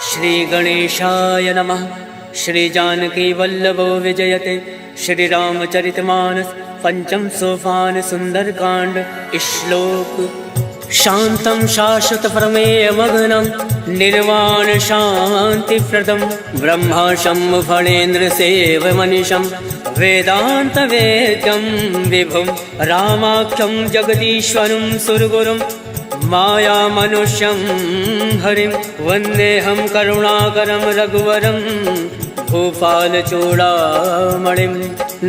श्री गणेशाय नमः। श्री जानकी वल्लभो विजयते। श्री रामचरितमानस पंचम सोपान सुंदरकांड। श्लोक। शांतं शाश्वत प्रमेय मग्नं निर्वाण शांति प्रदम ब्रह्माशं फणेन्द्र सेवमनिशं वेदांत वेद्यं विभुं रामाख्यं जगदीश्वरं सुरगुरुं माया मनुष्यं हरिं वन्देऽहं करुणाकरं रघुवरं भूपाल चूड़ामणिं।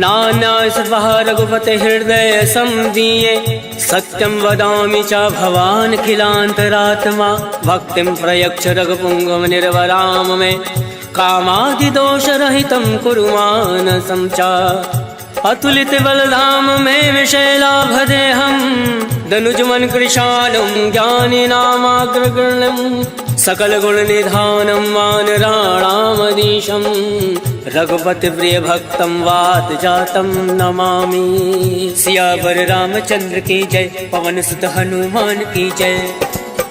नाना सर्वः रघुपते हृदय संदीये सत्यं वदामि च भवान् खिलान्तरात्मा भक्तिं प्रयच्छ रघुपुङ्गव निर्वराम मे कामादिदोषरहितं कुरु मानसं च। अतुलित बलधाम में विशैलाभदेहं दनुजमन कृशालं ज्ञानिनामाग्रगण्यं सकल गुण निधानं वानराणामधीशं रघुपति प्रिय भक्तं वात जातं नमामि। सियावर रामचंद्र की जय। पवन सुत हनुमान की जय।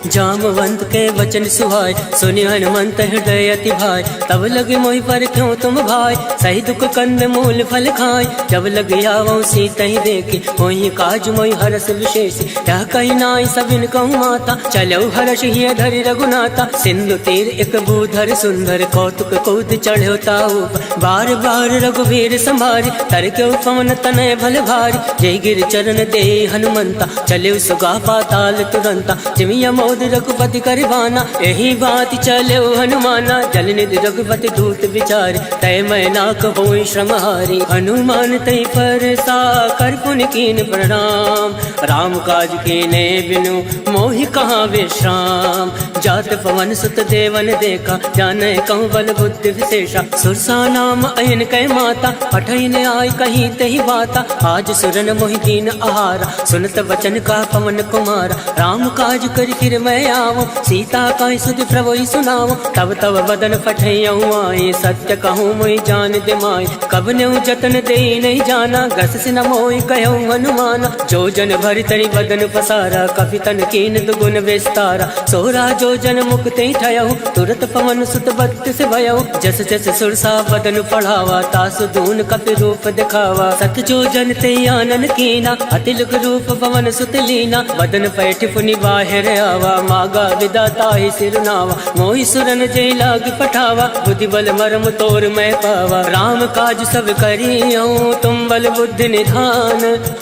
जामवंत के वचन सुहाय सुनि हनुमंत हृदय अति भाई। तब लगे मोहि पर क्यों तुम भाई सही दुख कंद मूल फल खाय। जब लगे आवो सीता ही देखे होई काज मोहि हरस विशेष। यह कही नाई सबिन कहूँ माता चलो हर्ष ही धरि रघुनाथा। सिंधु तीर एक भूधर सुंदर कौतुक कूद चढ़ो ताऊ बार बार रघुवीर संभारी तर के पवन तनय भल भारी। जय गिर चरण दे हनुमंता चले सुगा पाताल तुरंता। जिमिया रघुपति करवाना यही बात चले हनुमाना। जल निधि रघुपति दूत विचार तय मैं ना कहो श्रमहारी। हनुमान तय पर सा कर पुन कीन प्रणाम राम काज कीने बिनु मोहि कहाँ विश्राम। जात पवन सुत देवन देखा जाने कहूँ बल बुद्धि विशेषा। सुरसा नाम अयन कै माता पठन आय कहीं तही बाता। आज सुरन मोहि दीन आहारा सुनत वचन का पवन कुमारा। राम काज कर फिर मैं आवो सीता का सुध प्रभु सुनाओ। तब तब बदन पठयऊँ आए सत्य कहूँ मोहि जान दे माय। कब न्यू जतन दे नहीं जाना गस सिन मोहि कहूँ हनुमाना। जो जन भर तरी बदन पसारा कपि तन कीन दुगुन विस्तारा। सोरा जो जन मुक्ति ठयऊ तुरत पवन सुत बत्तिस भयऊ। जस जस सुरसा बदन पढ़ावा तासु दून कपि रूप दिखावा। सत जो जन ते आनन कीना अतिलुक रूप पवन सुत लीना। बदन पैठ पुनि बाहिर आवा मागा विदाता ही सिरनावा। मोहि सुरन जय लाग पठावा बुद्धि बल मरम तोर मैं पावा। राम काज सब करियो तुम बल बुद्धि निधान।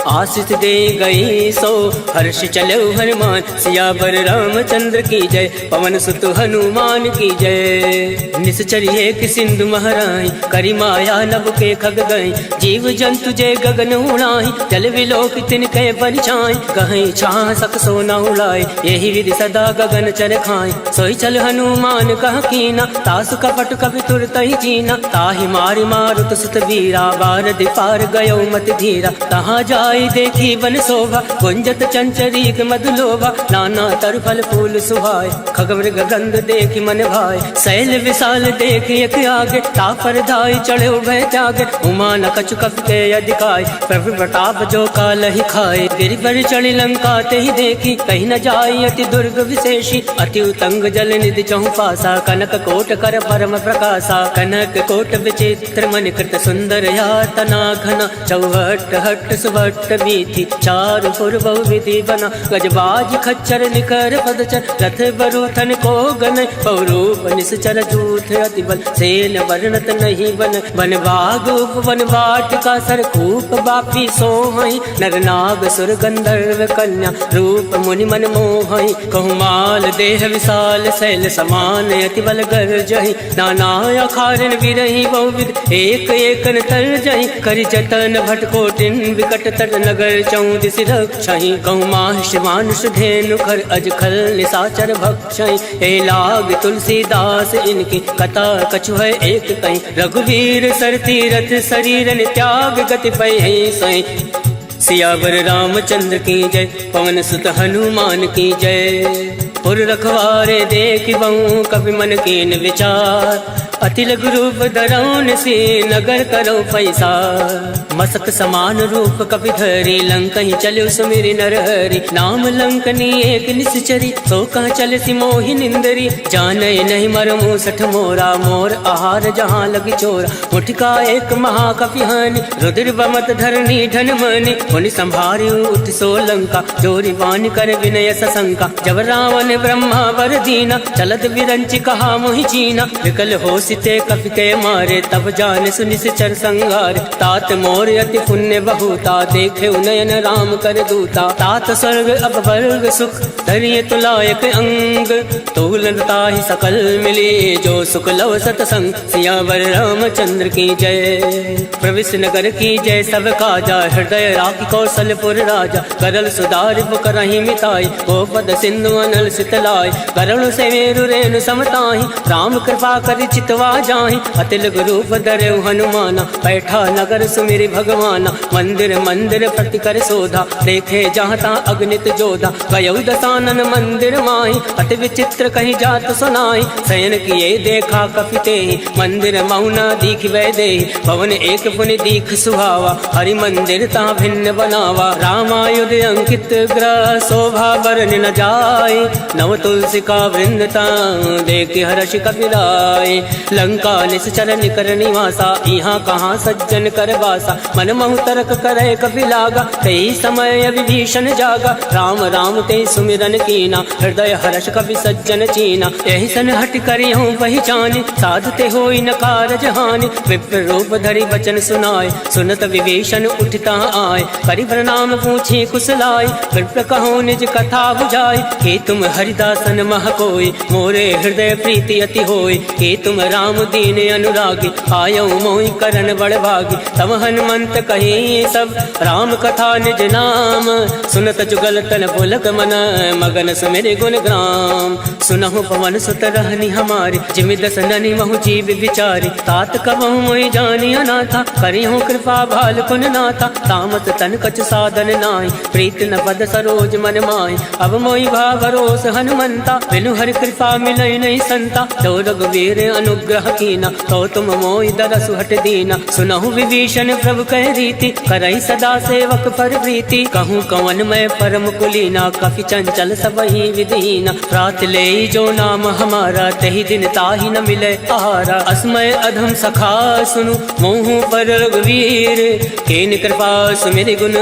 आशीष दे गई सो हर्ष चलो हनुमान। सियावर रामचंद्र की जय। पवन सुत हनुमान की जय। निश्चर्य कि सिंधु महराई करी माया नभ के खग गई। जीव जंतु जय गगन उड़ाई जल विलोक तिनके परिछाई। कहीं छाह सक सोना उड़ाई यही विधि सदा गगन चर खाए। सोई चल हनुमान कह कीना तासु कपट कपि तुरत ही जीना। ताहि मारि मारुत सुत वीरा बार दिपार गयो मत धीरा। तहाँ जाई देखी वन शोभा गुंजत चंचरीक मधुलोभा। नाना तर फल फूल सुहाय खगमृग गंध देखी मन भाई। शैल विशाल देखी एक आगे तापर धाई चढ़े भय त्यागे। उमा न कछु कपि के अधिकाय प्रभु प्रताप जो काल ही खाए। गिरि पर चढ़ी लंका ते ही देखी कहीं न जाई अति दुर्ग विशेषी। अति उतंग जल निधि चहु पासा कनक कोट कर परम प्रकाशा। कनक कोट विचित्र मन कृत सुंदर यातना घना। चौहट हट सुभट बीथी चारु पुर बहु विधि बना। गजबाज खच्चर निकर पदचर रथ बरूथन को गन। बहुरूप निश्चर जूथ अति बल सेन वर्णत नहीं बन। वन बाग उपवन वाटिका सरकूप बापी सोहई। नर नाग सुर गंधर्व कन्या रूप मुनि मन मोहई। कहूँ माल देह विशाल शैल समान अति बल गर्जहि। नाना अखारन विरहि बहुविध एक एकन तरजहि। करि जतन भट कोटिन विकट तट नगर चौदिस रक्षहि। कहूँ माहिष मानुष धेनु खर अज खल निशाचर भक्षहि। ए लाग तुलसीदास इनकी कथा कछु है एक कहीं। रघुवीर सर तीरथ शरीरन त्याग गति पै सई। सियावर रामचंद्र की जय। पवन सुत हनुमान की जय। पुर रखवारे देख बहु कवि मन कीन विचार। अति लघु रूप धरौन से नगर करो पैसा। मसक समान रूप कपि धरि लंक ही चलो सुमिरि नर हरि नाम लंकनी एक निश्चरी सो कह चल सी मोहि निंदरी जाने नहीं मर मूसठ मोरा मोर आहार जहाँ लगी चोरा मुठका एक महाकपि हानि रुद्र बमत धरनी धन मनि मुनि संभारी उठ सो लंका जोरी वान कर विनय सशंका जब रावण ब्रह्मा वर दीना चलत विरंचि कहा मोहि चीना विकल हो सिते कपि के मारे तब जान सुनिश्चर संगार तात मोर अति पुण्य बहुता देखे उनयन राम कर दूता तात स्वर्ग अब वर्ग सुख धरिय तुलायक अंग तूलता ही सकल मिली जो सुख लव सतसंग सियावर रामचंद्र की जय प्रविश नगर की जय सब काजा हृदय राखी कौशलपुर राजा करल सुधार करही मिताई गोपद सिंधु अनल सितलाई करुण से मेरु रेणु समताही राम कृपा कर चितवा जाहि अतिल रूप धरऊ हनुमाना बैठा नगर सुमिरि भगवाना मंदिर मंदिर प्रति कर सोधा देखे जहाँ ता अग्नित जोधा गयौ दसानन मंदिर माही अति विचित्र कहीं जात सुनाई शयन किए देखा कपिते मंदिर मौना दीख वैदे भवन एक पुनि दीख सुहावा हरि मंदिर ता भिन्न बनावा रामायुध अंकित ग्रह शोभा वर्णि न जाय नव तुलसी का वृंदता देख हर्ष कपिलाय लंका निश्चर निकर निवासा यहाँ कहाँ सज्जन कर बासा मन महु तर्क करे कपिलागा कई समय विभीषण जागा राम राम ते सुमिरन कीना हृदय हर्ष कपि सज्जन चीना यही सन हट करी हूँ पहचानी साधते होई न कारज हानि विप्र रूप धरि वचन सुनाय सुनत विभीषण उठता आय करि प्रणाम पूछे कुशलाय विप्र कहो निज कथा बुझाय के तुम हरिदासन मह कोय मोरे हृदय प्रीति अति होय के तुम राम दीन अनुरागी आयो मोहि करन बड़ भागी तब हनुमंत कहे सब राम कथा निज नाम सुनत जुगल तन पुलक मन मगन सुमिरि गुण ग्राम सुनहु पवन सुत रहनी हमारी जिमि दस ननि महु जीव विचारी तात कबहु मोहि जानी अनाथा करिहु कृपा भाल कुन नाथा तामस तन कछ साधन नाहि प्रीत न पद सरोज मन माहि अब मोहि भावरोस हनुमंता बिनु हरि कृपा मिलई नहीं संता तो रघुवीर अनुग्रह कीना तो तुम मोहि दरसु हट दीना सुनहु विभीषण प्रभु कह रीति करई सदा सेवक पर प्रीति कहूँ कवन मैं परम कुलीना कपि चंचल सबहि विधीना रात ले जो नाम हमारा तही दिन ताहि न मिले आहारा अस्मय अधम सखा सुनु मोहु पर रघुवीर केन कृपा सुमिरि गुण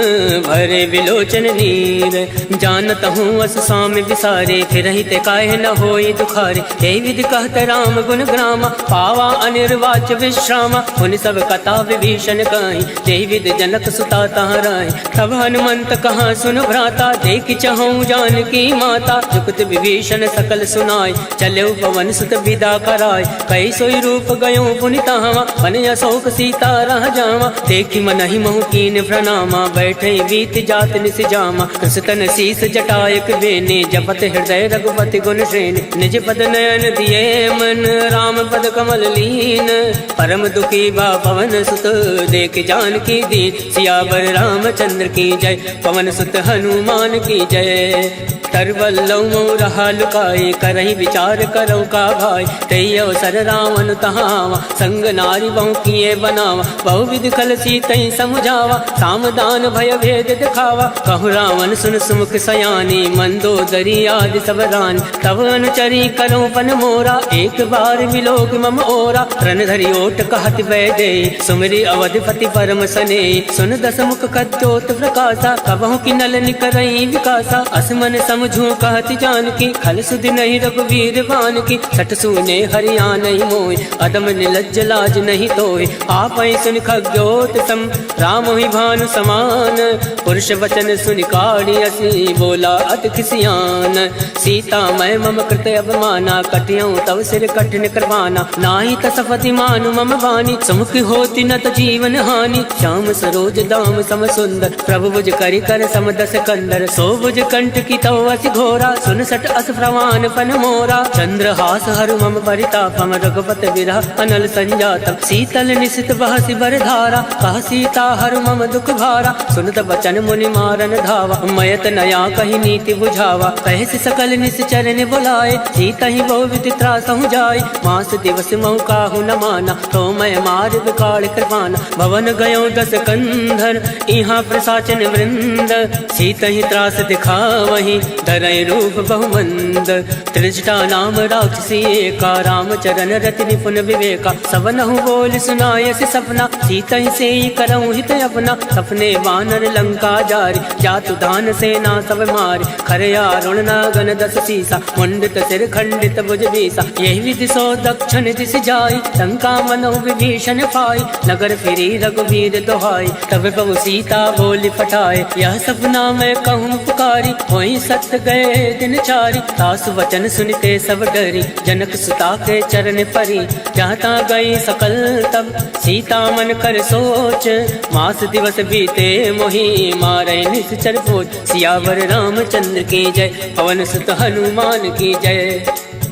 भरे विलोचन नीर जानत हूँ अस स्वामी विसारे फिर ते काहे न होई दुखारे यही विधि कहत राम गुण ग्रामा पावा अनिर्वाच विश्रामा उन सब कथा विभीषण कहीं यही विधि जनक सुता तहाँ रहे तब हनुमंत कहाँ सुन भ्राता देख चहु जानकी माता जुगत विभीषण सकल सुनाय चले पवन सुत विदा कराय कई सोई रूप गयो पुनितावा मन अशोक सीता रह जावा देखी मन ही महु कीन प्रणामा बैठे बीत जात निस जामा कृष्ण शीस जटायक बेने जपत हृदय रघुपति गुण श्रेणी निज पद नयन दिए मन राम पद कमल लीन परम दुखी बा पवन सुत देख जानकी दीन सियावर रामचंद्र की जय पवन सुत हनुमान की जय तरवल्लौ रहा लुकाए करही विचार करो का भाई तई अवसर रावण तहावा संग नारी बहु किए बनावा बहु विधि कल सीतई समुझावा सामदान भय भेद दिखावा कहु रावण सुन सुमुख सयानी मंदोदरी आदि सब रानी तब अनुचरी करो पन मोरा एक बार विलोक मम ओरा रण धरि ओट कहत वैदे सुमिरि अवधिपति परम सने सुन दस मुख कद्योत प्रकाशा कबहु की नल निकरई विकासा असमन समझू कहति जानकी खल सुध नहीं रघुवीर बान की सठ सुने हरिया नहीं मोय अदम निलज्ज लाज नहीं तोय आप सुन खग्योत सम राम ही भानु समान पुरुष वचन सुनि काढ़ी असी बोला अति खिसियान सीता मैं मम कृत अवमाना कटियों तव सिर कठिन करवाना नाही तसपति मानु मम वाणी समुख होती न त जीवन हानि श्याम सरोज दाम सम सुंदर प्रभु भुज करि कर समदस कंदर सो भुज कंठ की तव अति घोरा सुन सट अस प्रवान पन मोरा चंद्रहास हरु मम परितापम रघुपत विरह अनल संजातम शीतल निशित बहसी बर धारा कह सीता हरु मम दुख भारा सुनत बचन मुनि मारन धावा मयत नया कही नीति बुझावा कहे सकल निस चरण बुलाए सीता ही बहु विधि त्रासहु जाय मास दिवस महु काहु न माना तो मैं मार विकाल कृपाना भवन गय भयो 10 कंधर यहाँ प्रसाचन वृंद। सीत ही त्रास दिखावही धरय रूप बहुमंद। त्रिजटा नाम राक्षसी एका रामचरण रति निपुण विवेका। सबनहु बोल सुनायस सपना सीत ही से करऊँ हित अपना। सपने वानर लंका जारी जातु दान सेना सब मारी। खरया रुण नागन 10 सीसा मुंडित सिर खंडित भुज बीसा। यही विधि सो दक्षिण दिश जाई लंका मनो विभीषण पाई। नगर फिरी रघुवीर दोहाई तब प्रभु सीता बोली पठाए। यह सपना मैं कहूँ पुकारी वही सत्य गए दिन चारी। तासु वचन सुनते सब डरी जनक सुता के चरण परी। जाता गई सकल तब सीता मन कर सोच। मास दिवस बीते मोही मारे निश्चर पोच। सियावर रामचंद्र की जय पवन सुत हनुमान की जय।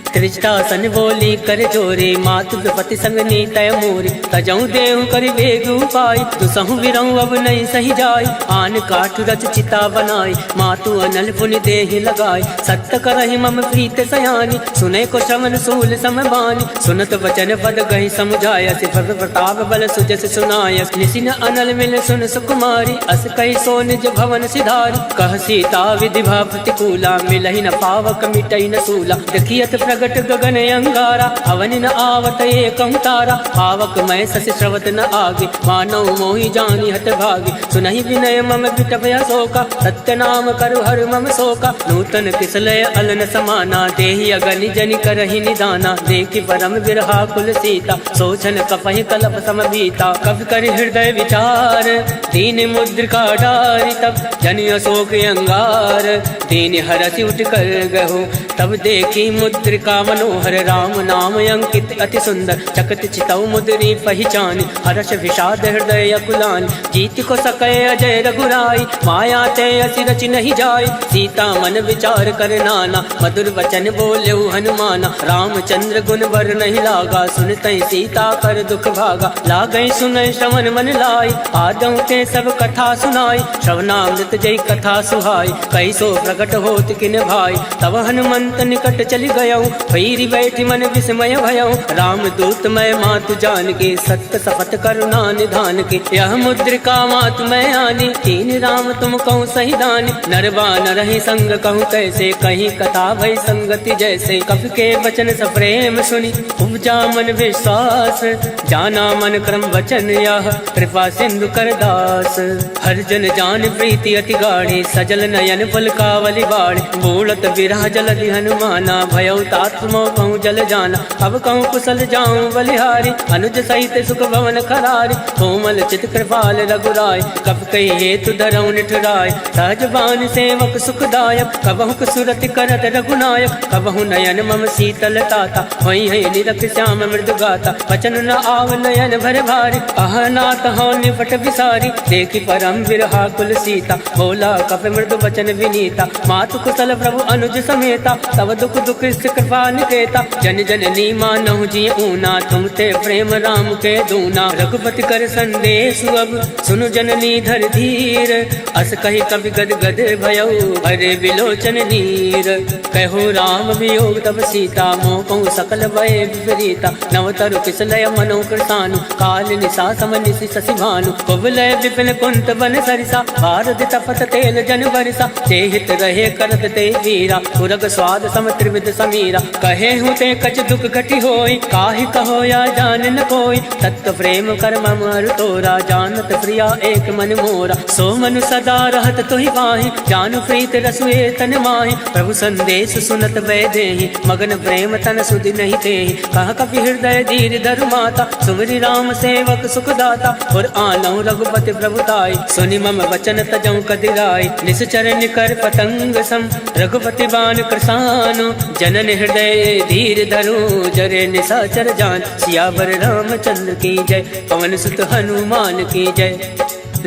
त्रिजटासन बोली कर जोरे मातु विपति संग नीतय मोरी। तजऊ देहु कर बेग उपाय दुसहु विरऊ अब नहीं सही जाय। आन काठ रच चिता बनाई मातु अनल पुनि देहि लगाई। सत्य करहि मम प्रीत सयानी सुने को श्रवण सूल समबानी। सुनत वचन पद गहि समुझाय सिफर प्रताप बल सुजस सुनाय। निसिन अनल मिल सुन सुकुमारी अस कहि सो निज भवन सिधारी। कह सीता विधि भा प्रतिकूला मिलहि न पावक मिटई न सूला। देखियत प्रगट गगन अंगारा अवनि न आवत एकं तारा। पावक मैं सस श्रवत न आगे मानव मोहि जानी हत भागी। सुनहि विनय मम बिटभय शोका सत्य नाम करु हर मम शोका। नूतन किसलय अलन समाना देहि अगनि जनि करहि निदाना। देखि परम विरहा कुल सीता सोचन कपहि कलप समबीता। कवि कर हृदय विचार दीन मुद्रिका डारी तब जनि अशोक अंगार। दीन हरसि उठ कर गहो तब देखी मुद्रिका मनोहर राम नाम अंकित अति सुंदर। चकत चितौ मुद्री पहचान हर्ष विषाद हृदय अकुलान। जीत को सकै अजय रघुराई माया ते असि रचि नहीं जाय। सीता मन विचार कर नाना मधुर वचन बोल्यो हनुमाना। रामचंद्र गुण वर नहीं लागा सुनतै सीता कर दुख भागा। लागै सुनै श्रवण मन लाई आदौ ते सब कथा सुनाई। श्रवणामृत जय कथा सुहाई कैसो प्रकट होत किन भाई। तब हनुमंत निकट चली गयौ भैरी बैठी मन विस्मय भयौ। राम दूत मैं मातु जान के सत्य सपथ करुणा निधान के। यह मुद्रिका मातु मैं आनी तीन राम तुम कहूँ सही दानी। नरबान रही संग कहूँ कैसे कहीं कथा भई संगति जैसे। कवि के वचन सप्रेम सुनी उपजा मन विश्वास। जाना मन क्रम वचन यह कृपा सिंधु कर दास। हर जन जान प्रीति अति गाढ़ी सजल नयन पुलकावली बाढ़। बोलत विरह जलधि हनुमाना भयौ तात्मो कहूँ जल जाना। अब कहूँ कुशल जाऊँ बलिहारी अनुज सहित सुख भवन खरारी। कोमल चित कृपाल रघुराय कब कही हेतु धरऊ निठुराय। सहजबान सेवक सुखदायक कबहु सुरत करत रघुनायक। कबहु नयन मम शीतल ताता वही है निरख श्याम मृदु गाता। वचन न आव नयन भर भारी अहनाथ हो निपट विसारी। देखी परम विरहा कुल सीता बोला कप मृदु वचन विनीता। मातु कुशल प्रभु अनुज समेता तब दुख दुख कृपा निकेता। जन जननी मानहु जी ऊना तुम ते प्रेम राम के दूना। रघुपति कर संदेश अब सुनु जननी धर धीर। अस कही कवि गद गद भयउ हरे विलोचन नीर। कहो राम वियोग तब सीता मोह कहूँ सकल भय विपरीता। नवतरु किसलय मनो कृतानु काल निशा सम निशि शशि भानु। कुबलय विपिन कुंत बन सरिसा भारत तपत तेल जन बरिसा। ते हित रहे करत ते वीरा पुरग स्वाद सम त्रिविध समीरा। कहे हूँ ते कछ दुख घटी होई काहि कहो या जान न कोई। तत्व प्रेम कर ममर तोरा जानत प्रिया एक मन मोरा। सो मनु सदा रहत तुहि पाहि जानु प्रीत रसुए तन माहि। प्रभु संदेश सुनत वै देहि मगन प्रेम तन सुधि नहीं तेहि। कह कपि हृदय धीर धरु माता सुमरि राम सेवक सुख दाता। और आनौ रघुपति प्रभुताई सुनि मम वचन तजौ कदिराई। निश्चर निकर पतंग सम रघुपति बान कृसानु। जनन हृदय धीर धरु जरे निशाचर जान। सियावर रामचंद्र की जय पवन सुत हनुमान की जय।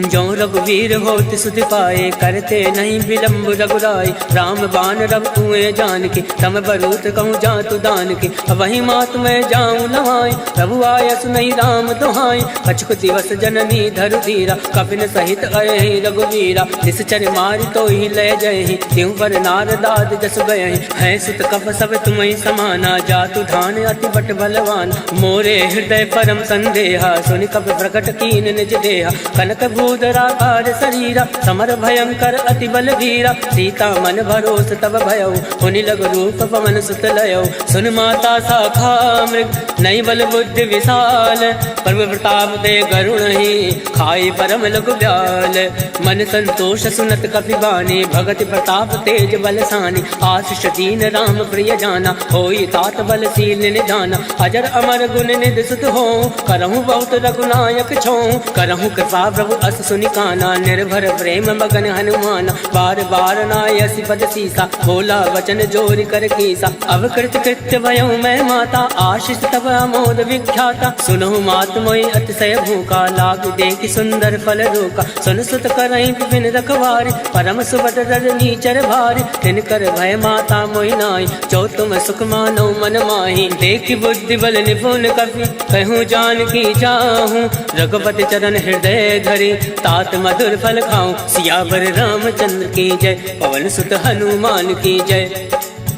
जो रघुवीर होत सुध पाए, करते नहीं विलम्ब रघुराई। राम बाण रब कुएं जान के, तम बरूत कहूँ जातु दान के। वही मात मैं जाऊँ नवाई, प्रभु आयस नहीं राम दुहाई। कछुक दिवस जननी धरु धीरा, कपिन सहित अये रघुवीरा। निश्चर मारि तो ही लय जय, त्यों पर नारदाद जस गए। है सुत कप सब तुम्हें समाना, जातु धान अति बट बलवान। मोरे हृदय परम संदेहा, सुनि कप प्रकट कीन निज देहा। कनक भूधराकार शरीरा, समर भयंकर अति बल धीरा। सीता मन भरोस तब भयउ, हुनि लघु रूप पवन सुत लयउ। सुन माता शाखा मृग, नहीं बल बुद्धि विशाल। प्रभु प्रताप दे गरुण ही, खाई परम लघु ब्याल। मन संतोष सुनत कपि बानी, भगति प्रताप तेज बलसानी। आशीष दीन राम प्रिय जाना, होई तात बलशील निधाना। अजर अमर गुण निधि सुत हो, करहु बहुत रघुनायक छो। करहु कृपा प्रभु अस सुनि काना, निर्भर प्रेम मगन हनुमाना। बार बार नायसि पद सीसा, बोला वचन जोरि कर कीसा। अब कृत कृत्य भयउ मैं माता, आशीष तब अमोद विख्याता। सुनहु मात मोहि अतिशय भूखा, लाग देखि सुंदर फल रोका। सुन सुत करहि विपिन रखवारी, परम सुबत रजनी चर भारी। तिनकर भय माता मोहि नाई, जो तुम सुख मानो मन माही। देखि बुद्धि बल निपुण कपि, कहूँ जानकी जाहूँ। रघुपति चरण हृदय धरि, तात मधुर फल खाऊं। सियावर रामचंद्र की जय, पवन सुत हनुमान की जय।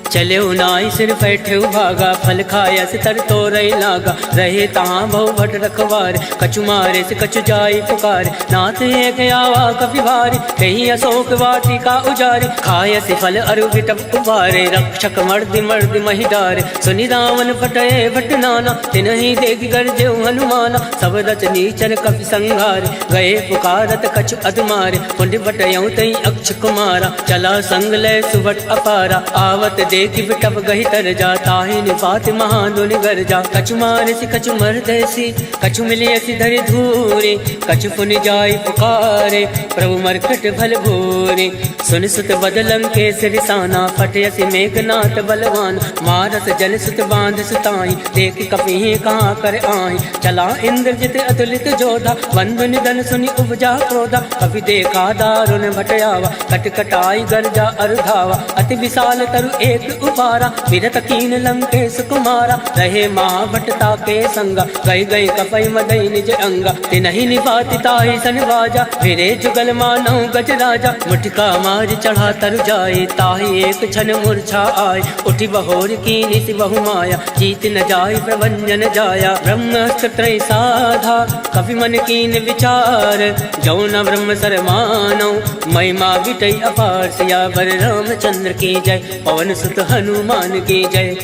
चले नाई सिर बैठे भागा, फल खाया से तर तो रही लागा। रहे तहाँ बहु भट रखवार, कछु मारे से कछु जाई पुकार। नाथ एक आवा कपि भारी, कहीं अशोक वाटिका उजारी। खाया से फल अरु विटप उबारे, रक्षक मर्दि मर्दि महि डारे। सुनि रावण फटये भट नाना, तिन्हि देखि गर्जे हनुमाना। सब रचनीचर कपि संघारे, गए पुकारत कछु अधमारे। पुण्य बटयऊ तई अक्ष कुमारा, चला संग लय सुबट अपारा। आवत देखि बिटप गहि तर जा, ताहि निपात महादुनि गर जा। कछु मारसि कछु मरदसि, कछु मिलियसि धरि धूरे। कछु पुनि जाई पुकारे, प्रभु मरकट भल भोरे। सुन सुत बदलं के सिरसाना, फटयसि मेघनाथ बलवान। मारस जल सुत बांध सुताई, देखि कपि कहाँ कर आही। चला इंद्रजित अतुलित जोधा, बंधु निधन सुनि उपजा क्रोधा। कपि देखा दारुण भटयावा, कट कटाई गर्जा अरुधावा। अति विशाल तरु एक उपारा, विरत कीन लंकेश कुमारा। रहे महाभटता के संगा, गई गई कपई मदई निज अंगा। तिनहि निपाति ताहि सन बाजा, फिरे जुगल मानौ गज राजा। मुठिका मारि चढ़ा तरु जाए, ताहि एक क्षण मूर्छा आय। उठि बहोर कीनि सि बहु माया, जीत न जाय प्रभंजन जाया। ब्रह्मास्त्र त्रय साधा, कपि मन कीन विचार। जो न ब्रह्म सर मानौ, महिमा विटई अपार। सियावर रामचंद्र की जय, पवन सुत हनुमान की जय।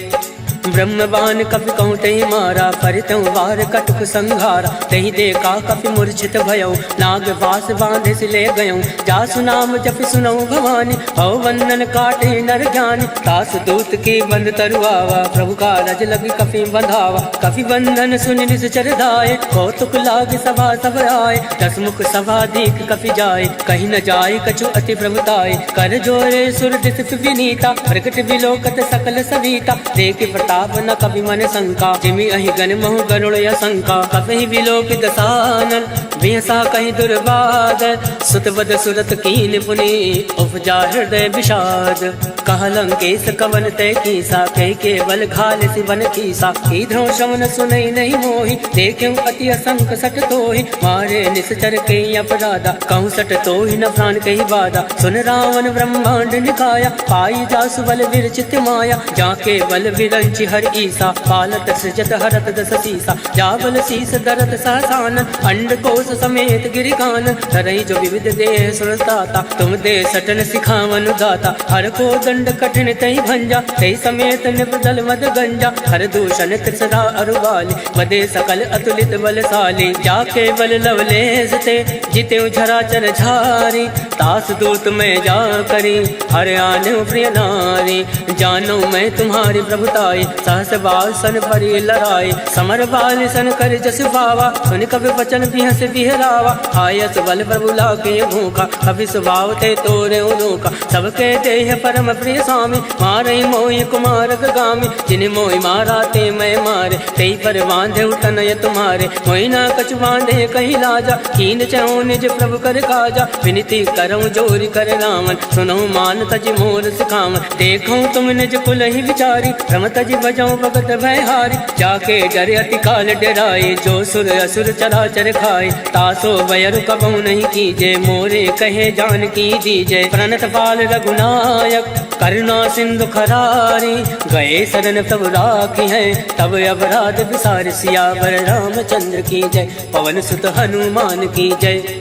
ब्रह्म बाण कपि कहूँ तहि मारा, परितहु वार कटुक संघारा। तहि देखा कपि मूर्छित भयउ, नाग वास बांधे से ले गयऊ। जासु नाम जपि सुनऊ भवानी, भव बंधन काटे नर ज्ञानी। तास दूत की बंध तरुआवा, प्रभु का रज लगी कपि बंधावा। कपि बंधन सुनि निश्चर धाये, कौतुक लागे सभा सब आए। दस मुख सभा दीख कपि जाए, कहीं न जाए कछु अति प्रभुताए। कर जोरे सुर दिस विनीता, प्रकट विलोकत सकल सविता। देख प्रताप न कपि मन शंका, जिमि अहि गण महु गरुड़ यशंका। कपि विलोक दसानन, बिहसा कहीं दुर्बाद। सुतवद सुरत कीन पुनि, उपजा हृदय विषाद। कह लंकेश कवन तय कीसा, कह के बल घाल सिवन कीसा। इधरों श्रवण सुनई नहीं मोहि, देख्यं अति असंक सट तोहि। मारे निश्चर के अपराधा, कहूँ सट तोहि न प्राण कही बाधा। सुन रावण ब्रह्मांड निकाया, पाई जासु बल विरचित माया। जाके बल विरंचि हर ईसा, पालत सृजत हरत दस सीसा। जाबल शीस दरत सहसान, अंड कोश समेत गिरिकान। धरई जो विविध देह सुरताता, तुम दे सटन सिखावन दाता। हर को दंड कठिन तहि भंजा, तहि समेत निपदल मद गंजा। हर दूषण त्रिसरा अरुबाली, मदे सकल अतुलित बलशाली। जाके बल लवलेश ते, जिते झराचर झारी। तास दूत मैं जा करी, हर आने प्रिय नारी। जानो मैं तुम्हारी प्रभुताई, सहस बाल सन परी लड़ाई। समर बाल सन कर जस पावा, सुन कभी वचन बिहस बिहरावा। आयस बल प्रभु लाके भूखा, कभी स्वभाव ते तोरे उनोका। सबके देह परम प्रिय स्वामी, मारई मोहि कुमारक गामी, जिन मोहि मारा ते मैं मारे, तेई पर बांधे तनय तुम्हारे, मोहि न कछु बांधे कहीं लाजा, कीन चहु निज प्रभु कर काजा, विनती करऊं जोरी कर रामन, सुनहु मान तज मोर सिखावन, देखूं तुम निज कुल ही विचारी, रम तज बजाऊं भगत भय हारी, जाके डरे अति काल डराए, जो सुर असुर चराचर खाए, तासो बयरु कबहु नहीं कीजे, मोरे कहे जान की दीजे, प्रणत पाल रघुनायक करुणा सिंधु खरारी, गए शरण तब राखी है, तब अपराध विसार, सियावर रामचंद्र की जय, पवन सुत हनुमान की जय।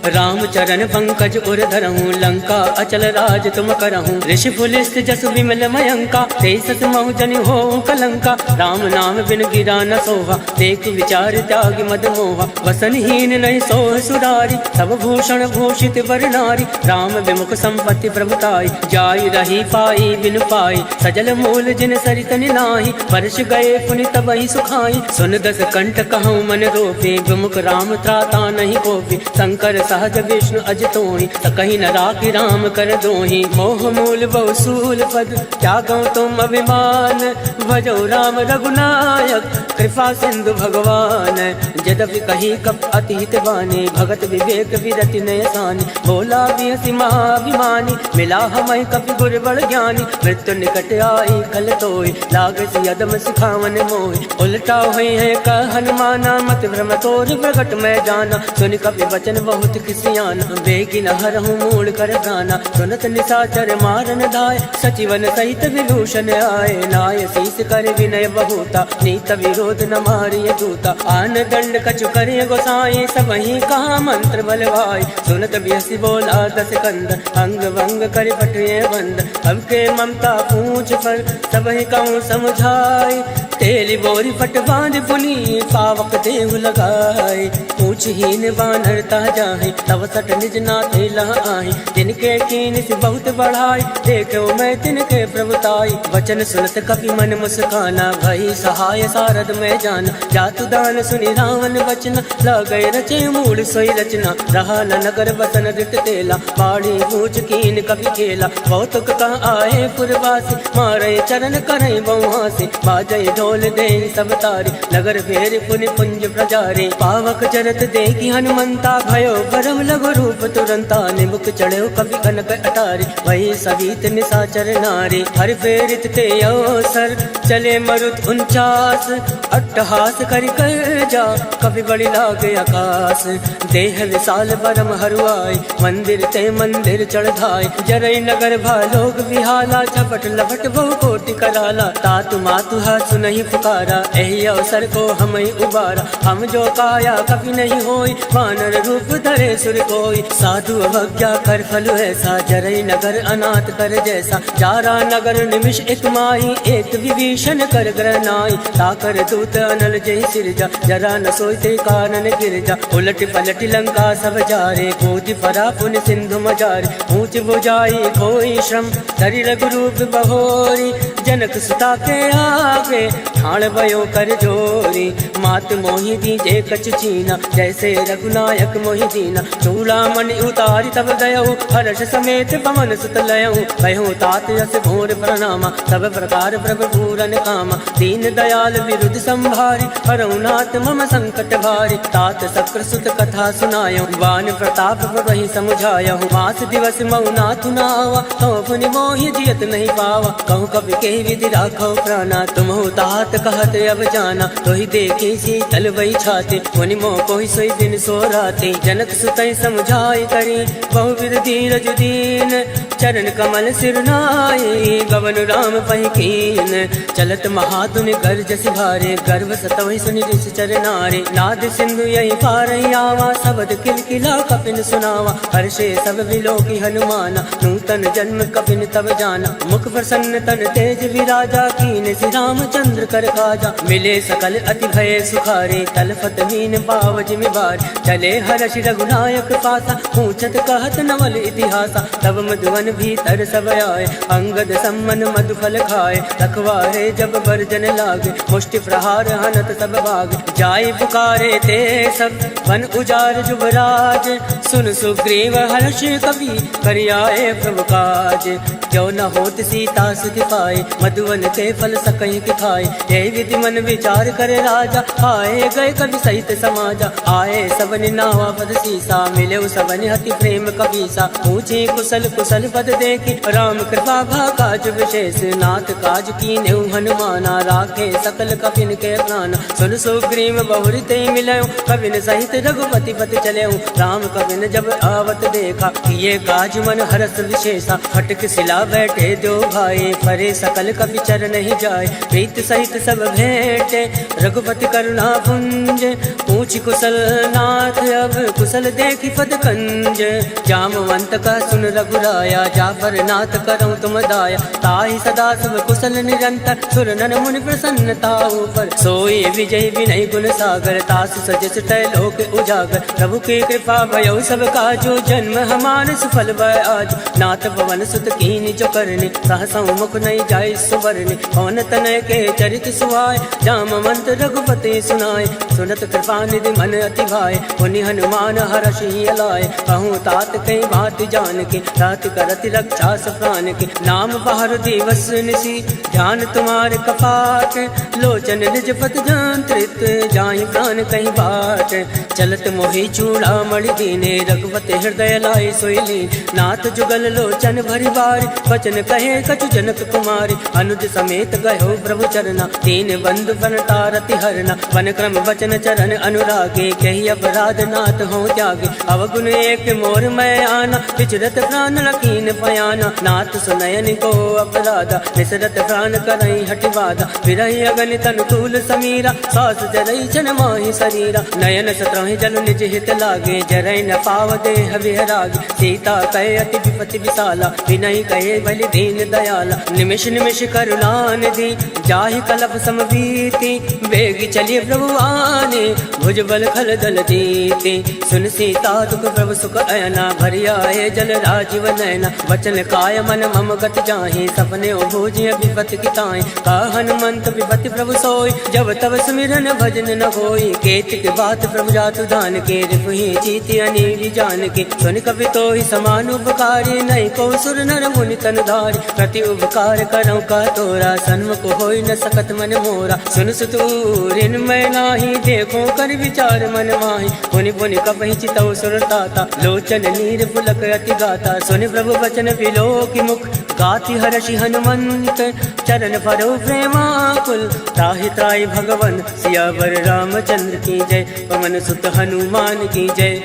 राम चरण पंकज उर धरहूँ, लंका अचल राज तुम करहूँ, ऋषि पुलिस जसु विमल मयंका, तेसस महु जनि हो कलंका, राम नाम बिन गिरा न सोहा, देख विचार त्याग मद मोहा, वसनहीन नहीं सोह सुरारी, सब भूषण भूषित वर नारी, राम विमुख संपत्ति प्रभुताई, जाई रही पाई बिनु पाई, सजल मूल जिन सरित निनाहि, वर्ष गए पुनि तबहि सुखाई, सुन दस कंठ कहूँ मन रोपे, विमुख राम त्राता नहीं कोपी, शंकर सहज विष्णु अजतोहि, सकहि न राखि राम कर दोहि, मोह मूल बहुसूल पद त्यागौ तुम अभिमान, भजो राम रघुनायक कृपा सिंधु भगवान, यद्यपि कही कप अतिहित बानी, भगत विवेक विरति नय सानी, बोला बिहसि महाभिमानी, मिला हमहि कपि गुर बड़ ज्ञानी, मृत्यु निकट आई खल तोहि, लागसि यदम सिखावन मोहि, उलटा हुई है कह हनुमाना, मत भ्रम तोर प्रगट मैं जाना, सुन कपि वचन बहुत किसियाना, बेगी न हरहूँ मूल कर प्राणा, सुनत निशाचर मारन दाय, सचिवन सहित विभूषण आए, नाय शीस कर विनय बहुता, नीत विरोध न मारिय दूता, आन दंड कछु करे गोसाई, सबहि कहा मंत्र बलवाई, सुनत बिहसि बोला दस कंद, अंग भंग कर पटुए बंद, अब के ममता पूछ पर सबहि कहूँ समझाई, तेली बोरी पट बांध पुनी पावक देव लगाए, पूछहीन बानर ता जाहे, तब सट निज नाथे लह आही, तिनके कीन से बहुत बढ़ाई, देखो मैं तिनके प्रभुताई, वचन सुनत कपि मन मुस्काना, भई सहाय सारद में जाना, जातु दान सुनि रावण वचना, लगै रचे मूल सोई रचना, रहा न नगर बसन रित तेला, बाड़ी पूछ कीन कपि खेला, कौतुक कह आए पुरवासी, मारे चरण करई बहुहासी, बाजै ढोल दे सब तारी, नगर फेर पुनि पुंज प्रजारी, पावक चरत देखी हनुमंता, भयो परम लघु रूप तुरंता, निमुख चढ़ो कवि कनक अटारी, वही सवित निशाचर नारी, हर फेरित ते अवसर चले मरुत 49, अट्टहास करि कर जा कवि बड़ी लागे आकाश, देह विशाल परम हरुआई, मंदिर ते मंदिर चढ़ाई, जरई नगर भालोग विहाला, झपट लपट बहु कोटि कराला, तातु मातु हाथ नहीं पुकारा, एहि अवसर को हम ही उबारा, हम जो काया कभी नहीं होई, वानर रूप धरे सुर कोई, साधु अवज्ञा कर फल ऐसा, जरई नगर अनाथ कर जैसा, जारा नगर निमिष एक माही, एक विभीषण कर ग्रहनाई, ताकर दूत अनल जय सिरजा, जरा न सोते कानन गिरजा, उलट पलट लंका सब जारे, कूद परा पुन सिंधु मजारे, ऊंच बुझाई कोई श्रम, धरि रघुरूप बहोरी, जनक सुता के आगे ठाण भयो कर जोरी, मात मोहि दीजे कछ चीना, जैसे रघुनायक मोहि दीना, चूड़ामणि उतारी तब दयऊ, हर्ष समेत पवन सुत लयऊ, कहो तात यस घोर प्रणामा, सब प्रकार प्रभु पूरन कामा, दीन दयाल विरुद्ध संभारी, हरउनाथ मम संकट भारी, तात शक्र सुत कथा सुनायो, बान प्रताप वही समुझायो, मास दिवस मऊ नाथु नावा, तो पुनि मोहि जियत नहीं पावा, कहूँ कवि के विधि राखो प्राणा, तुम हो तात कहत अब जाना, तो ही देखी शीतल वही छाते, मुनि मोह को ही सोई दिन सो राते, जनक सुतई समझाई करी, बहुविध धीरज दीन, चरण कमल सिरनाई, गवन राम पहिकीन, चलत महातुनि गर्ज सिभारे, गर्भ सतवहि सुनि ऋषि चरनारे, नाद सिंधु यही पारई आवा, शब्द किलकिला कपिन सुनावा, हर्षे सब विलोकी हनुमाना, नूतन जन्म कपिन तब जाना, मुख प्रसन्न तन तेज विराजा, कीन श्री रामचंद्र कर काजा, मिले सकल अति भय सुखारे, तलफत मीन पाव जिमिबार, चले हर्ष रघुनायक पासा, पूछत कहत नवल इतिहासा, तब मधुवन भीतर सब आए, अंगद सम्मन मधुफल खाए, रखवारे जब बरजन लागे, मुष्टि प्रहार हनत सब भाग, जाय पुकारे ते सब वन उजार जुबराज, सुन सुग्रीव हर्ष कवि करियाए प्रभु काज। जो न होत सीता सुधि पाए, मधुवन के फल सकहीं की खाए। यही विधि मन विचार करे राजा, आए गए कवि सहित समाजा। आए सबनि नावा पद सीसा, मिले सबनि हति प्रेम कबीसा। पूछी कुशल कुशल पद देखी, राम कृपा भा काज विशेष। नाथ काज कीन्हे हनुमाना, राखे सकल कपिन के प्राण। सुन सुग्रीव बहुरी ते मिलयो, कपिन सहित रघुपति पति चलयो। राम कपिन जब आवत देखा, ये काज मन हरस विशेषा। फटक सिला बैठे दो भाई, परे सकल कपि चर नहीं जाए। प्रीत सहित सब भेंटे, रघुपति करुणा पुंज। पूछ कुशल नाथ अब कुशल देखी पद कंज। जामवंत का सुन रघुराया, जाफर नाथ करऊं तुम दाया। ताहि सदा सब कुशल निरंतर, सुर नर मुनि प्रसन्नता ऊपर। सोई विजय विनय गुण सागर, तास सजस लोक उजागर। प्रभु की कृपा भयो सब काजो, जन्म हमारे सफल भय आज। नाथ पवन सुत कीनि जो करनी, सहसा मुख नहीं जाय सुवरनी। पवन तनय के चरित सुहाय, जामवंत रघुपति सुनाय। सुनत कृपा निधि मन अति भाय, पुनि हनुमान हर्षि अलाय। कहूँ तात कई बात जान के, रात करति रक्षा प्राण के। नाम बाहर दिवस निसी, ध्यान तुम्हारे कपाट। लोचन निज पत जंत्रित, जाहि प्राण कहीं बाट। चलत मोहि चूड़ा मणि दीने, रघुपति हृदय लाय सोइली। नाथ जुगल लोचन भरि बारी, वचन कहे कछु जनक कुमारी। अनुज समेत गयो प्रभु चरना, तीन बंधु बनतारति हरना। वन क्रम वचन चरण अनुरागे, कही अपराध नाथ हो त्यागे। अवगुण एक मोर मैं आना, विचरत प्राण लकीन पयाना। नाथ सुनयन को अपराधा, विसरत प्राण करई हटिवादा। विरही अगन तन तूल समीरा, सास जरई छन माहि शरीरा। नयन सत्रहि जल निज हित लागे, जरई न पाव देह विहरागे। सीता कहे अति विपति विशाला, विनय कहे बलि दीन दयाला। निमिष निमिष करुणा निधि, जाहि कलप समबीति। बेगी चलिए प्रभु आने, भुज बल खल दल जीते। सुन सीता दुख प्रभु सुख अयना, भरि आए जल राजीव नयना। वचन काय मन मम गति जाहि, सपने भोजिय विपति किताई। का हनुमंत विपति प्रभु सोई, जब तब सुमिरन भजन न होई। केतिक बात प्रभु जातु दान के, रिपुहि जीति अनीति जान के। सुन कवि तोहि समान उपकारी, नहीं को सुर नर मुनि तन धारी। प्रति उपकार करऊं का तोरा, सन्मुख होई न सकत मन मोरा। सुन सुतूरिन मैं नाही, देखो कर विचार मन माही। पुनि पुनि कपहि चितौ सुर ताता, लोचन नीर पुलक अति गाता। सुनि प्रभु वचन विलोकि मुख, गाति हर्षि हनुमंत। चरण परो प्रेमाकुल, त्राहि त्राहि भगवन। सियावर रामचंद्र की जय, पवन सुत हनुमान की जय।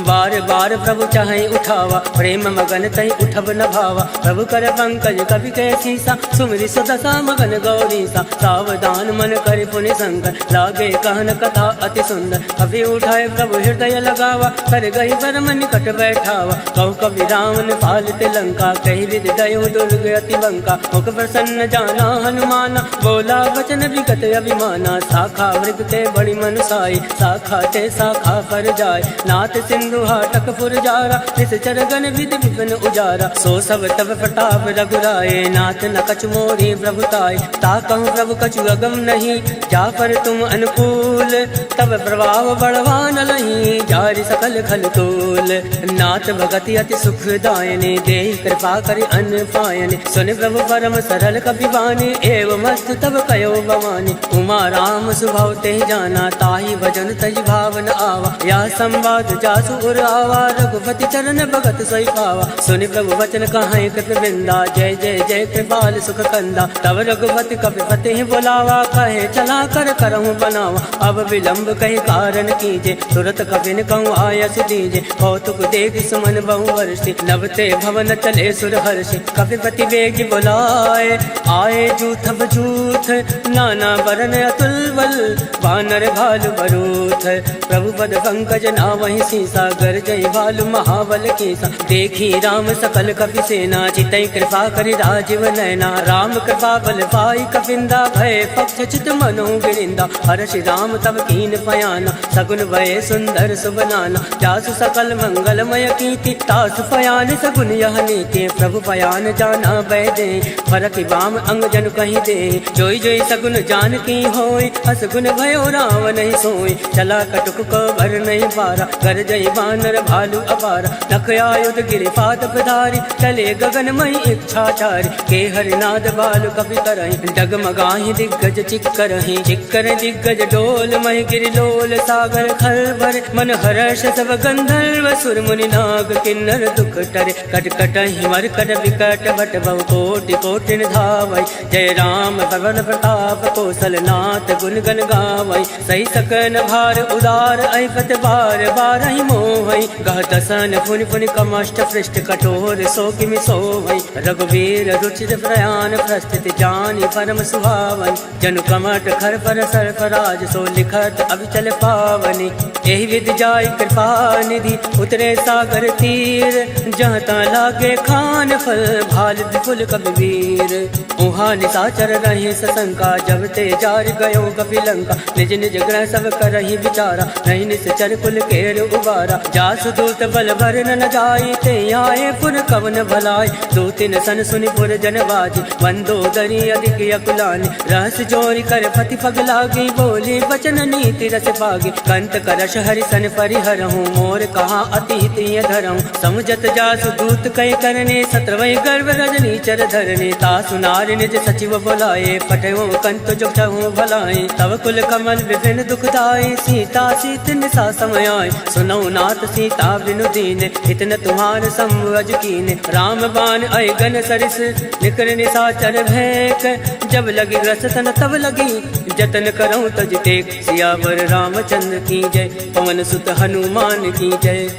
बार बार प्रभु चाहे उठावा, प्रेम मगन तहि उठब न भावा। प्रभु कर पंकज कवि के सीसा, सुमिरि सुदशा मगन गौरीसा। सावधान मन कर पुनि शंकर, लागे कहन कथा अति सुंदर। कवि उठाए प्रभु हृदय लगावा, कर गई परम निकट बैठावा। कहु कवि रावण पालित लंका, कही विधि गयो दुर्ग अति बंका। मुख प्रसन्न जाना हनुमाना, बोला वचन विगत अभिमाना। शाखा मृग ते बड़ी मनुसाई, शाखा ते शाखा पर जाय। नाथ सिंधु हाटक पुरजारा, इस चरगन विधि विपिन उजारा। सो सब तब प्रताप रघुराए, नाथ न कछु मोरी प्रभुताय। ताकहु प्रभु कछु अगम नहीं, जापर तुम अनुकूल। तब प्रभाव बढ़वान लही, जारि सकल खल तोल। नाथ भगति अति सुखदायने, देहि कृपा करि अन्न पायने। सुनि प्रभु परम सरल कपिबानी, एवं मस्त तब कयो भवानी। उमा राम सुभाव ते जाना, ताहि भजन तज भावन आवा। या संवाद जासु उर आवा, रघुपति चरण भगत सोई पावा। सुनि प्रभु वचन कहाई कृत बिंदा, जय जय जय कृपाल सुख कंदा। तब रघुपति कपिपति ही बुलावा, कहे चला कर करहूँ बनावा। अब विलंब कही कारण कीजे, तुरत कपिन कहूँ आयस दीजे। कौतुक देख सुमन बहु वर्षि, नभते भवन चले सुर हर्षि। कपिपति बेग बुलाए, आए जूथ बजूथ। नाना बरन अतुल बल, बानर भालु बरूथ। प्रभु पद पंकज नावहि सीसा, गर जय भालु महाबल केसा। देखी राम सकल कपि सेना, चितई कृपा करि राजीव नयना। राम कृपा बल पाई कपिंदा, भय पक्ष चित मनो गिरिंदा। हर्षि राम तब कीन पयाना, सगुन भय सुंदर सुबनाना। जासु सकल मंगलमय कीर्ति, तासु पयान सगुन यह नीति। प्रभु पयान जाना बैदे, फरक बाम अंग जन कहीं दे। जोई जोई सगुन जान की होय, असगुन भयो गयो रावण ही सोई, चला कटुक को भर नहीं पारा, कर जय बानर भालू अपारा, नख आयुध गिरि पात पधारी, चले गगन मई इच्छाचारी, के हरिनाद बालु कपि करहि, डगमगाहि दिग्गज चिक्करहि, चिक्कर दिग्गज डोल महि गिरि लोल, सागर खल भर मन हर्ष सब गंधर्व सुर मुनि नाग किन्नर दुख टरे, कटकटहि मरकट विकट बट बहु कोटि कोटि धावै, जय राम पवन प्रताप कौशलनाथ गुण गण गावै, सही सकन भार उदार ऐपत बार बारहि मोहै, गह दसन पुनि पुनि कमष्ट पृष्ठ कठोर सो किमि सोवै, रघुवीर रुचिर प्रयाण प्रस्थित जानि परम सुहावन, जनु कमट खर पर सरफराज सो लिखत अविचल पावनि, एहि विधि जाय कृपा निधि उतरे सागर तीर, जहाँ ता लागे खान फल भाल विपुल कबीर, उहाँ निशाचर रही सशंका, जब ते जार गयो कपिलंका, निज निज ग्रह सब करहि विचारा, नहीं निश्चर कुल केर उबारा, जासु दूत बल भर न जाई, ते आए पुर कवन भलाई, दूतिन सन सुनि पुर जन बाजी, बंदो दरी अधिक अकुलानी, रहस जोरी कर पति पग लागी, बोली वचन नीति रस पागी, कंत करश हरि सन परिहरहूँ, मोर कहा अति हित धरहूँ, समुझत जासु दूत कई करने, सत्रवै गर्भ रजनी चर धरने, तासु नारि निज सचिव बोलाए, पटयो कंत जो छहु भलाए, तव कुल कमल विभिन्न दुखदाई, सीता सीत निशा समय आए, सुनौ नाथ सीता बिनु दीन, इतन तुम्हार संवज कीने, राम बाण अयगन सरिस निकर निशाचर भैक, जब लगी रस तन तब लगी जतन करऊं तज टेक, सियावर रामचंद्र की जय, पवन सुत हनुमान की जय,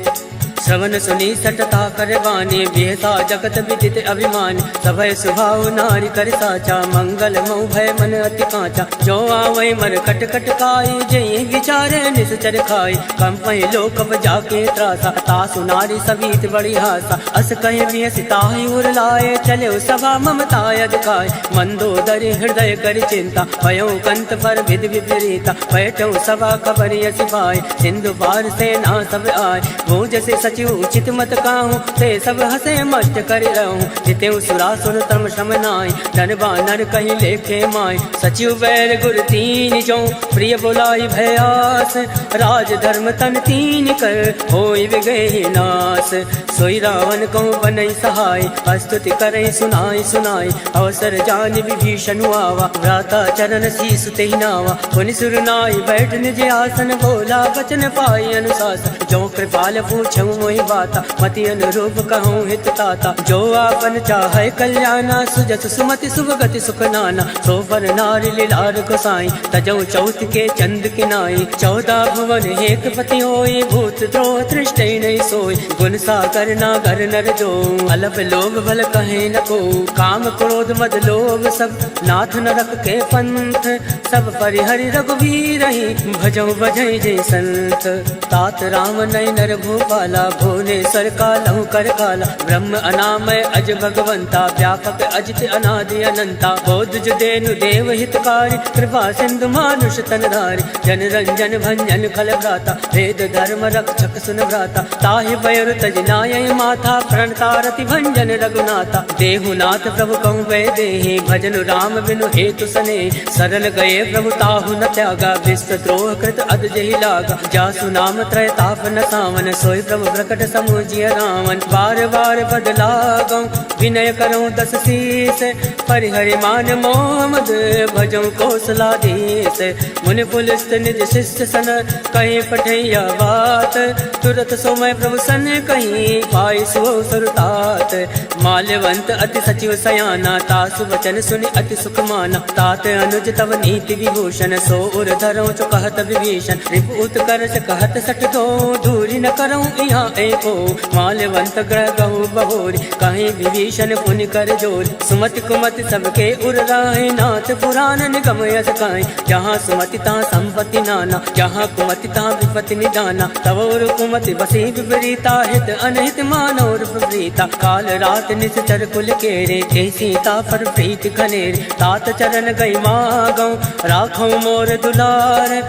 श्रवण सुनी सटता करवानी, बेहता जगत विदित अभिमान, सभय सुभाव नारी कर साचा, मंगल मऊ भय मन अति कांचा, जो आवै मर कट कट काई, जय विचारे निश्चर खाई, कंपहि लोक जाके त्रासा, तासु नारी सभीत बड़ी हासा, अस कहे भी सिताहि उर लाए, चले सभा ममताय दिखाए, मंदोदरी हृदय कर चिंता, भयो कंत पर विधि विपरीता, बैठो सभा खबरिय सिपाही, सिंधु पार सेना सब आए, वो जैसे सचिव उचित मत काहूँ, ते सब हसे मस्त कर रहूँ, जिते सुरासुर तम श्रम नाय, धन बानर कहीं लेखे माय, सचिव बैर गुर तीन जो, प्रिय बोलाई भयास, राज धर्म तन तीन कर, होई विगहि नास, सोई रावण को बनई सहाय, स्तुति करई सुनाई सुनाई, अवसर जान विभीषण आवा, भ्राता चरण शीस तेहि नावा, पुनि सुर नाई बैठ निज आसन, बोला वचन पाई अनुशासन, जो कृपाल पूछऊँ मोहि बाता, मति अनुरूप कहूँ हित ताता, जो आपन चाहे कल्याणा, सुजस सुमति सुभगति सुख नाना, सो पर नारी लीलार गोसाई, तजऊ चौथ के चंद किनाई, 14 भुवन एक पति होई, भूत द्रोह तृष्टि नहीं सोई, गुण सागर नागर नर जो, अलप लोभ भल कहे न को, काम क्रोध मद लोभ सब नाथ नरक के पंथ, सब परिहरि रघुवीर ही, भजऊ बजई जय संत, तात राम नय नर भूपाला, भुवनेश्वर कालहु कर काला, ब्रह्म अनामय अज भगवंता, व्यापक अजित अनादि अनंता, बोध जुदेनु देव हितकारी, कृपा सिंधु मानुष तनधारी, जन रंजन भंजन खल भ्राता, वेद धर्म रक्षक सुन भ्राता, ताहि बयर तज नाय माथा, प्रणतारति भंजन रघुनाथा, देहुनाथ प्रभु कहु वै देहि, भजन राम बिनु हेतु सने, सरल गए प्रभु ताहु न त्यागा, विश्व द्रोह कृत अद जहि लागा, जासु नाम त्रय ताप न सावन, सोई प्रभु प्रकट समुझिय रावण, बार बार बदला गौ, विनय करऊँ दस शीस, परिहरि मान मोह मद, भजऊँ कौशलाधीश, मुनि पुलिस निज शिष्य सन, कहीं पठैया बात, तुरत सोमय प्रभु सन कहीं, पाई सो सुरतात, माल्यवंत अति सचिव सयाना, तासु वचन सुनि अति सुख माना, तात अनुज तव नीति विभूषण, सो उर धरऊँ चो कहत विभीषण, रिपु उत्कर्ष कहत सठ दो, दूरी न करऊँ यहाँ एको, माल्यवंत ग्रह गहु बहोरी, कहीं विभीषण पुनि कर जोर, सुमति कुमति सबके उर राहे, नाथ पुराण निगम यस काई, जहाँ सुमति तहाँ संपत्ति नाना, जहाँ कुमति तहाँ विपत्ति निदाना, तव और कुमति बसी विपरीता, हित अनहित मानोर प्रीता, काल रात निश्चर कुल केरे, ते सीता पर प्रीति खनेरे, तात चरण गई मागऊँ, राखऊँ मोर दुलार,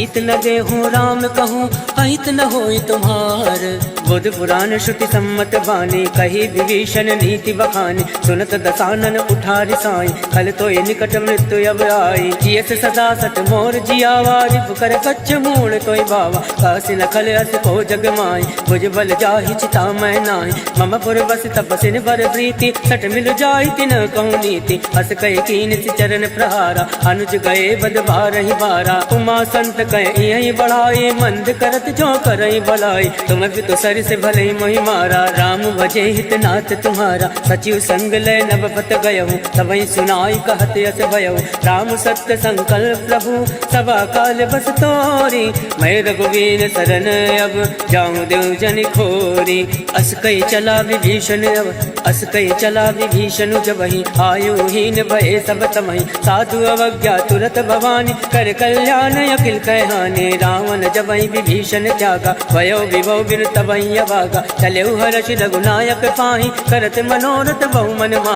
सीत न देहूँ राम कहूँ अहित न होई तुम्हार। बुध पुराण श्रुति सम्मत बानी कही विभीषण नीति बखानी। सुनत दसानन उठा रिसाई खल तो ये निकट मृत्यु अब आई। जियस सदा सत मोर जियावा रिप कर कच्छ मूल तोय बावा। कासी न खल अस को जग माई भुज बल जाहि चिता मैं नाहि। मम पुर बस तपसिन बर प्रीति सट मिल जाहि तिन कहूँ नीति। अस कह कीन चरण प्रहारा अनुज गए बद बारहि बारा। उमा संत कह यही बढ़ाई मंद करत जो करई भलाई। तुम भी तो सर से भले मोहि मारा राम भजे हित नाथ तुम्हारा। सचिव संग लय नभ पत गयहु तबहि सुनाई कहत यस भयहु। राम सत्य संकल्प प्रभु सभा काल बस तोरी। मैं रघुवीर शरण अब जाऊं देव जन खोरी। अस कई चला विभीषण अब अस कई चला विभीषण जबहि। आयुहीन भये सब तमहि साधु अवज्ञा तुरत भवानी। कर कल्याण अखिल कहहानि रावण जबहि विभीषण त्यागा। भयो विभव बिन तबहि अभागा चलेउ हर्षि रघुनायक पाहि। करत मनोरथ बहु मन मा